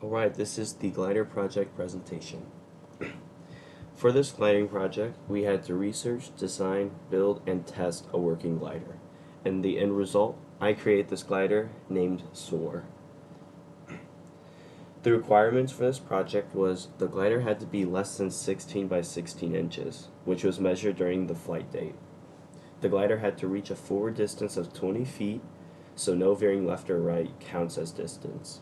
Alright, this is the glider project presentation. For this gliding project, we had to research, design, build, and test a working glider. And the end result, I created this glider named Soar. The requirements for this project was the glider had to be less than 16 by 16 inches, which was measured during the flight date. The glider had to reach a forward distance of 20 feet, so no veering left or right counts as distance.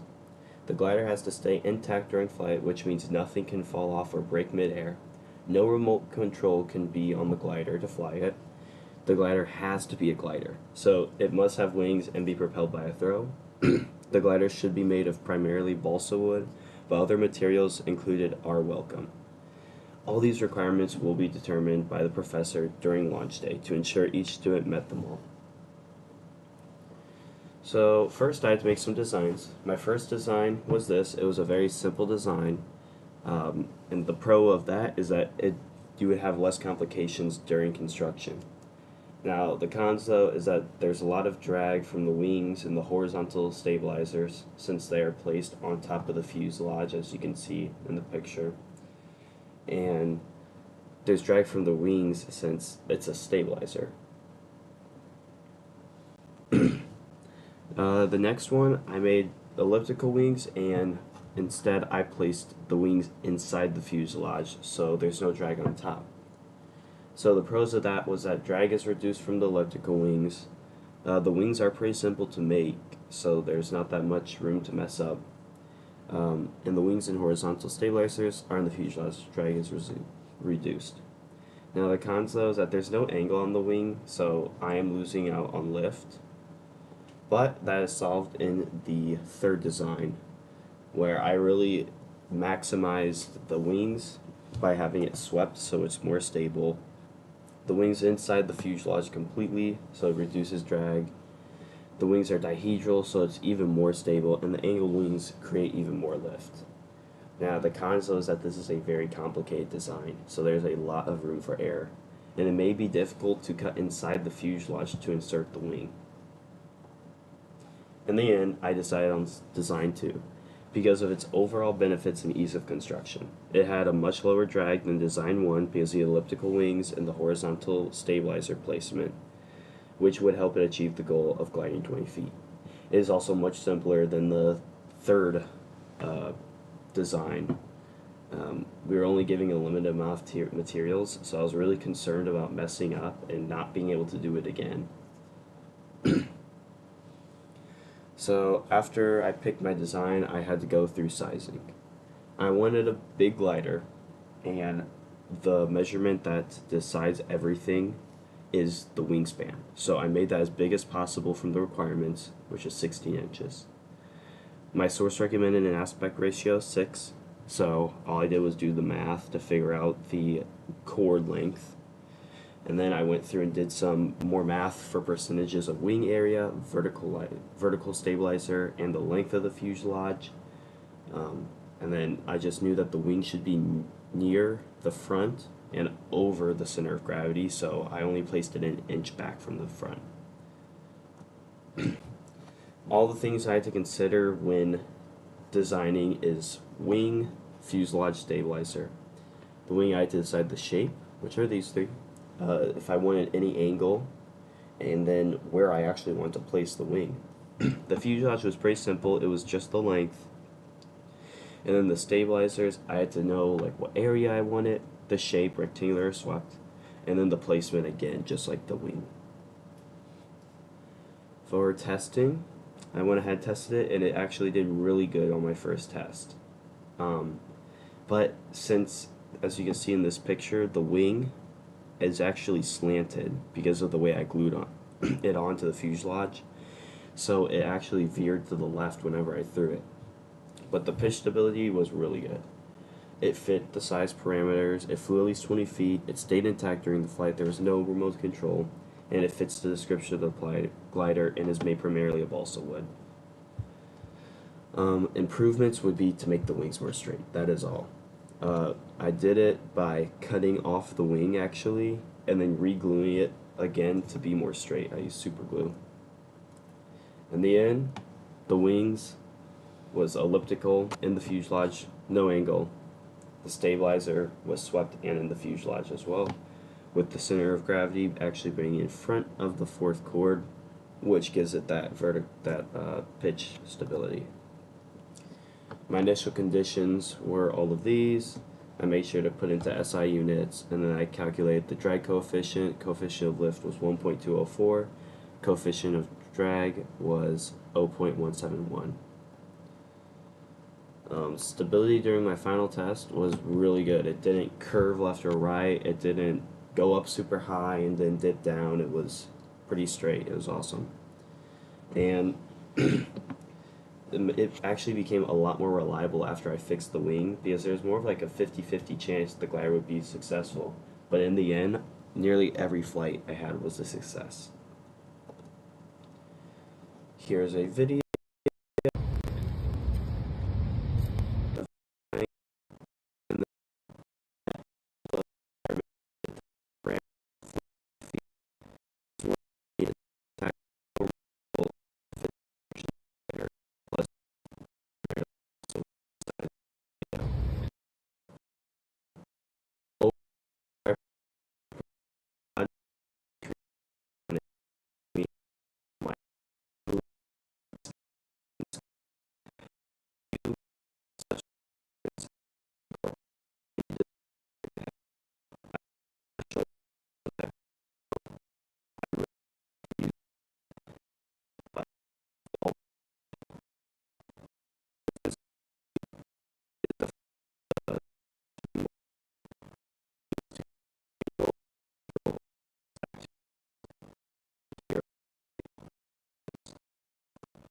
The glider has to stay intact during flight, which means nothing can fall off or break midair. No remote control can be on the glider to fly it. The glider has to be a glider, so it must have wings and be propelled by a throw. The glider should be made of primarily balsa wood, but other materials included are welcome. All these requirements will be determined by the professor during launch day to ensure each student met them all. So first I had to make some designs. My first design was this. It was a very simple design. And the pro of that is that you would have less complications during construction. Now the cons though is that there's a lot of drag from the wings and the horizontal stabilizers since they are placed on top of the fuselage, as you can see in the picture. And there's drag from the wings since it's a stabilizer. The next one, I made elliptical wings, and instead I placed the wings inside the fuselage, so there's no drag on top. So the pros of that was that drag is reduced from the elliptical wings. The wings are pretty simple to make, so there's not that much room to mess up. And the wings and horizontal stabilizers are in the fuselage, drag is reduced. Now the cons though is that there's no angle on the wing, so I am losing out on lift. But that is solved in the third design, where I really maximized the wings by having it swept so it's more stable. The wings inside the fuselage completely, so it reduces drag. The wings are dihedral, so it's even more stable, and the angled wings create even more lift. Now the cons though is that this is a very complicated design, so there's a lot of room for error, and it may be difficult to cut inside the fuselage to insert the wing. In the end, I decided on design 2 because of its overall benefits and ease of construction. It had a much lower drag than design 1 because of the elliptical wings and the horizontal stabilizer placement, which would help it achieve the goal of gliding 20 feet. It is also much simpler than the third design. We were only giving a limited amount of materials, so I was really concerned about messing up and not being able to do it again. So after I picked my design, I had to go through sizing. I wanted a big glider, and the measurement that decides everything is the wingspan. So I made that as big as possible from the requirements, which is 16 inches. My source recommended an aspect ratio of 6, so all I did was do the math to figure out the chord length. And then I went through and did some more math for percentages of wing area, vertical stabilizer, and the length of the fuselage. And then I just knew that the wing should be near the front and over the center of gravity, so I only placed it an inch back from the front. All the things I had to consider when designing is wing, fuselage, stabilizer. The wing, I had to decide the shape, which are these three. If I wanted any angle, and then where I actually want to place the wing. The fuselage was pretty simple, it was just the length. And then the stabilizers, I had to know like what area I wanted, the shape, rectangular or swept, and then the placement again, just like the wing. For testing, I went ahead and tested it, and it actually did really good on my first test. But since, as you can see in this picture, the wing is actually slanted because of the way I glued it onto the fuselage, so it actually veered to the left whenever I threw it. But the pitch stability was really good. It fit the size parameters, it flew at least 20 feet, it stayed intact during the flight, there was no remote control, and it fits the description of the glider and is made primarily of balsa wood. Improvements would be to make the wings more straight, that is all. I did it by cutting off the wing actually, and then re-gluing it again to be more straight. I used super glue. In the end, the wings was elliptical in the fuselage, no angle. The stabilizer was swept and in the fuselage as well, with the center of gravity actually being in front of the fourth chord, which gives it that pitch stability. My initial conditions were all of these. I made sure to put into SI units, and then I calculated the drag coefficient. Coefficient of lift was 1.204. Coefficient of drag was 0.171. Stability during my final test was really good. It didn't curve left or right. It didn't go up super high and then dip down. It was pretty straight. It was awesome. And it actually became a lot more reliable after I fixed the wing, because there was more of like a 50-50 chance the glider would be successful. But in the end, nearly every flight I had was a success. Here's a video